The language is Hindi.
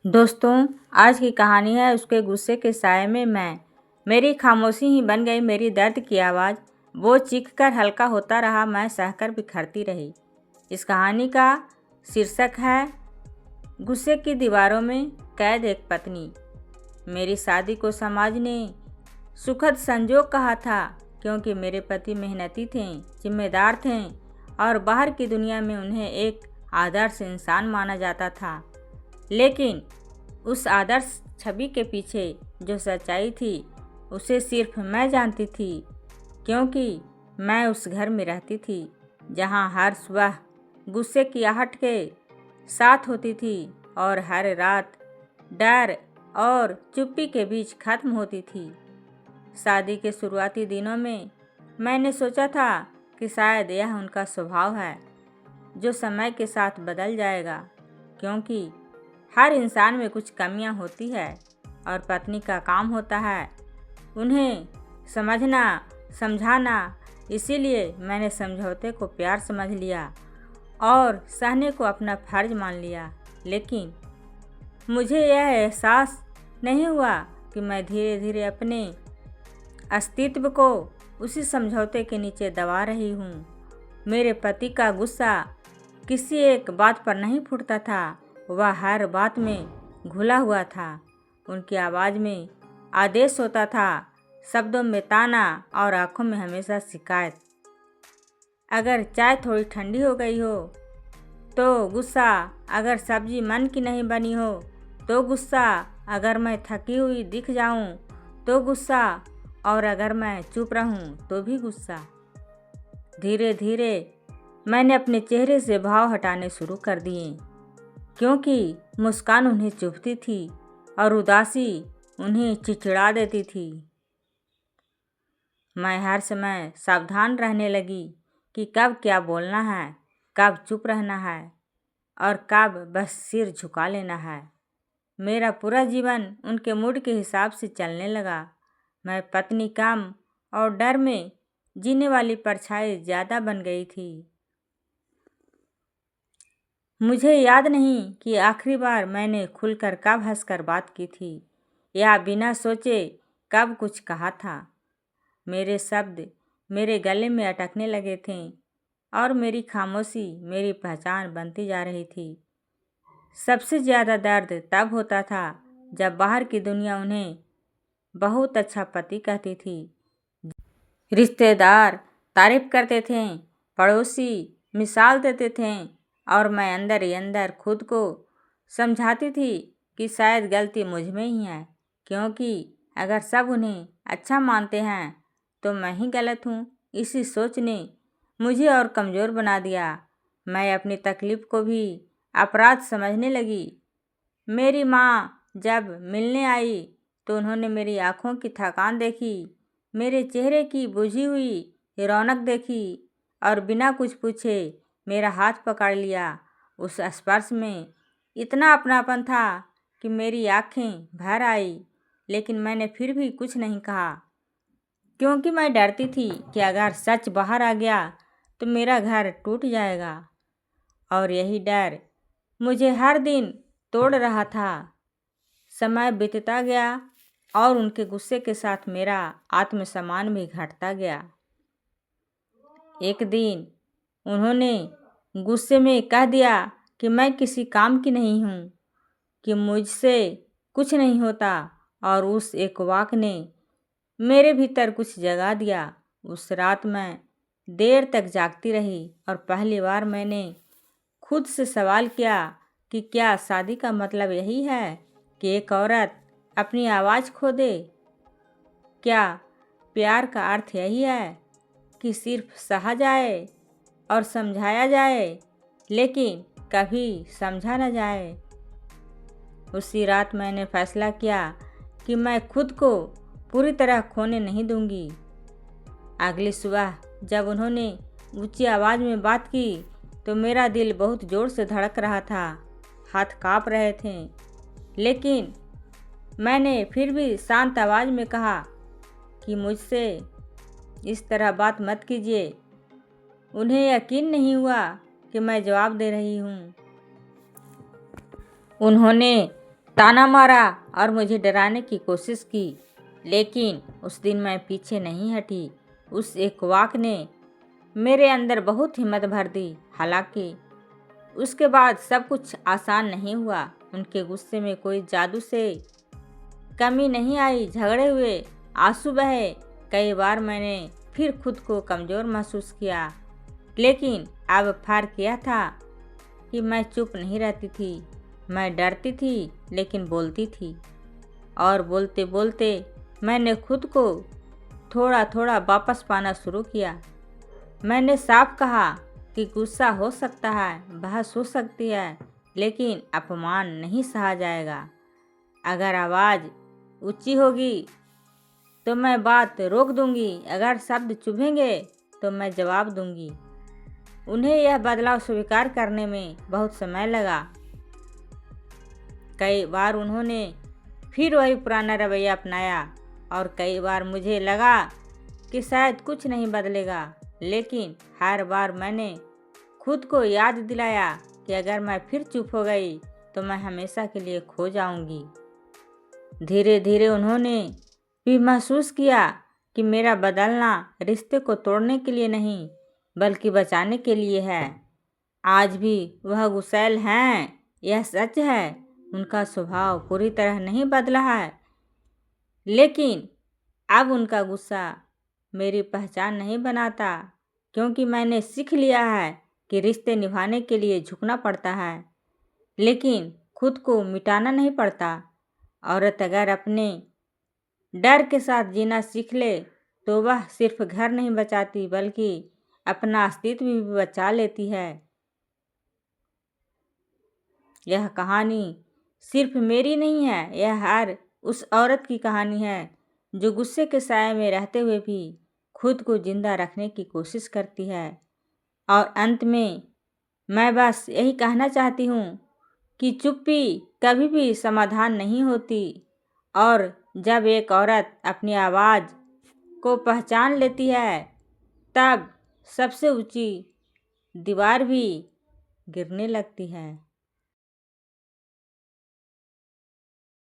दोस्तों, आज की कहानी है उसके गुस्से के साए में मैं। मेरी खामोशी ही बन गई मेरी दर्द की आवाज़। वो चीख कर हल्का होता रहा, मैं सहकर बिखरती रही। इस कहानी का शीर्षक है गुस्से की दीवारों में कैद एक पत्नी। मेरी शादी को समाज ने सुखद संजोग कहा था, क्योंकि मेरे पति मेहनती थे, जिम्मेदार थे और बाहर की दुनिया में उन्हें एक आदर्श इंसान माना जाता था। लेकिन उस आदर्श छवि के पीछे जो सच्चाई थी, उसे सिर्फ मैं जानती थी, क्योंकि मैं उस घर में रहती थी जहां हर सुबह गुस्से की आहट के साथ होती थी और हर रात डर और चुप्पी के बीच खत्म होती थी। शादी के शुरुआती दिनों में मैंने सोचा था कि शायद यह उनका स्वभाव है जो समय के साथ बदल जाएगा, क्योंकि हर इंसान में कुछ कमियां होती है और पत्नी का काम होता है उन्हें समझना, समझाना। इसीलिए मैंने समझौते को प्यार समझ लिया और सहने को अपना फर्ज मान लिया। लेकिन मुझे यह एहसास नहीं हुआ कि मैं धीरे धीरे अपने अस्तित्व को उसी समझौते के नीचे दबा रही हूँ। मेरे पति का गुस्सा किसी एक बात पर नहीं फूटता था, वह हर बात में घुला हुआ था। उनकी आवाज़ में आदेश होता था, शब्दों में ताना और आंखों में हमेशा शिकायत। अगर चाय थोड़ी ठंडी हो गई हो तो गुस्सा, अगर सब्जी मन की नहीं बनी हो तो गुस्सा, अगर मैं थकी हुई दिख जाऊं तो गुस्सा, और अगर मैं चुप रहूं तो भी गुस्सा। धीरे धीरे मैंने अपने चेहरे से भाव हटाने शुरू कर दिए, क्योंकि मुस्कान उन्हें चुभती थी और उदासी उन्हें चिड़चिड़ा देती थी। मैं हर समय सावधान रहने लगी कि कब क्या बोलना है, कब चुप रहना है और कब बस सिर झुका लेना है। मेरा पूरा जीवन उनके मूड के हिसाब से चलने लगा। मैं पत्नी कम और डर में जीने वाली परछाई ज़्यादा बन गई थी। मुझे याद नहीं कि आखिरी बार मैंने खुलकर कब हंसकर बात की थी या बिना सोचे कब कुछ कहा था। मेरे शब्द मेरे गले में अटकने लगे थे और मेरी खामोशी मेरी पहचान बनती जा रही थी। सबसे ज़्यादा दर्द तब होता था जब बाहर की दुनिया उन्हें बहुत अच्छा पति कहती थी, रिश्तेदार तारीफ करते थे, पड़ोसी मिसाल देते थे और मैं अंदर ही अंदर खुद को समझाती थी कि शायद गलती मुझ में ही है, क्योंकि अगर सब उन्हें अच्छा मानते हैं तो मैं ही गलत हूँ। इसी सोच ने मुझे और कमज़ोर बना दिया। मैं अपनी तकलीफ़ को भी अपराध समझने लगी। मेरी माँ जब मिलने आई तो उन्होंने मेरी आँखों की थकान देखी, मेरे चेहरे की बुझी हुई रौनक देखी और बिना कुछ पूछे मेरा हाथ पकड़ लिया। उस स्पर्श में इतना अपनापन था कि मेरी आँखें भर आई, लेकिन मैंने फिर भी कुछ नहीं कहा, क्योंकि मैं डरती थी कि अगर सच बाहर आ गया तो मेरा घर टूट जाएगा। और यही डर मुझे हर दिन तोड़ रहा था। समय बीतता गया और उनके गुस्से के साथ मेरा आत्मसम्मान भी घटता गया। एक दिन उन्होंने गुस्से में कह दिया कि मैं किसी काम की नहीं हूँ, कि मुझसे कुछ नहीं होता, और उस एक वाक्य ने मेरे भीतर कुछ जगा दिया। उस रात मैं देर तक जागती रही और पहली बार मैंने खुद से सवाल किया कि क्या शादी का मतलब यही है कि एक औरत अपनी आवाज़ खो दे? क्या प्यार का अर्थ यही है कि सिर्फ सहा जाए और समझाया जाए, लेकिन कभी समझा न जाए? उसी रात मैंने फैसला किया कि मैं खुद को पूरी तरह खोने नहीं दूंगी। अगली सुबह जब उन्होंने ऊंची आवाज़ में बात की तो मेरा दिल बहुत ज़ोर से धड़क रहा था, हाथ काँप रहे थे, लेकिन मैंने फिर भी शांत आवाज़ में कहा कि मुझसे इस तरह बात मत कीजिए। उन्हें यकीन नहीं हुआ कि मैं जवाब दे रही हूँ। उन्होंने ताना मारा और मुझे डराने की कोशिश की, लेकिन उस दिन मैं पीछे नहीं हटी। उस एक वाक ने मेरे अंदर बहुत हिम्मत भर दी। हालांकि उसके बाद सब कुछ आसान नहीं हुआ। उनके गुस्से में कोई जादू से कमी नहीं आई। झगड़े हुए, आंसू बहे। कई बार मैंने फिर खुद को कमज़ोर महसूस किया, लेकिन अब फर्क यह था कि मैं चुप नहीं रहती थी। मैं डरती थी लेकिन बोलती थी, और बोलते बोलते मैंने खुद को थोड़ा थोड़ा वापस पाना शुरू किया। मैंने साफ कहा कि गुस्सा हो सकता है, बहस हो सकती है, लेकिन अपमान नहीं सहा जाएगा। अगर आवाज़ ऊंची होगी तो मैं बात रोक दूंगी, अगर शब्द चुभेंगे तो मैं जवाब दूंगी। उन्हें यह बदलाव स्वीकार करने में बहुत समय लगा। कई बार उन्होंने फिर वही पुराना रवैया अपनाया, और कई बार मुझे लगा कि शायद कुछ नहीं बदलेगा। लेकिन हर बार मैंने खुद को याद दिलाया कि अगर मैं फिर चुप हो गई तो मैं हमेशा के लिए खो जाऊंगी। धीरे धीरे उन्होंने भी महसूस किया कि मेरा बदलना रिश्ते को तोड़ने के लिए नहीं, बल्कि बचाने के लिए है। आज भी वह गुस्सैल हैं, यह सच है। उनका स्वभाव पूरी तरह नहीं बदला है, लेकिन अब उनका गुस्सा मेरी पहचान नहीं बनाता, क्योंकि मैंने सीख लिया है कि रिश्ते निभाने के लिए झुकना पड़ता है, लेकिन खुद को मिटाना नहीं पड़ता। औरत अगर अपने डर के साथ जीना सीख ले तो वह सिर्फ घर नहीं बचाती, बल्कि अपना अस्तित्व भी बचा लेती है। यह कहानी सिर्फ मेरी नहीं है, यह हर उस औरत की कहानी है जो गुस्से के साए में रहते हुए भी खुद को जिंदा रखने की कोशिश करती है। और अंत में मैं बस यही कहना चाहती हूँ कि चुप्पी कभी भी समाधान नहीं होती, और जब एक औरत अपनी आवाज़ को पहचान लेती है, तब सबसे ऊंची दीवार भी गिरने लगती है।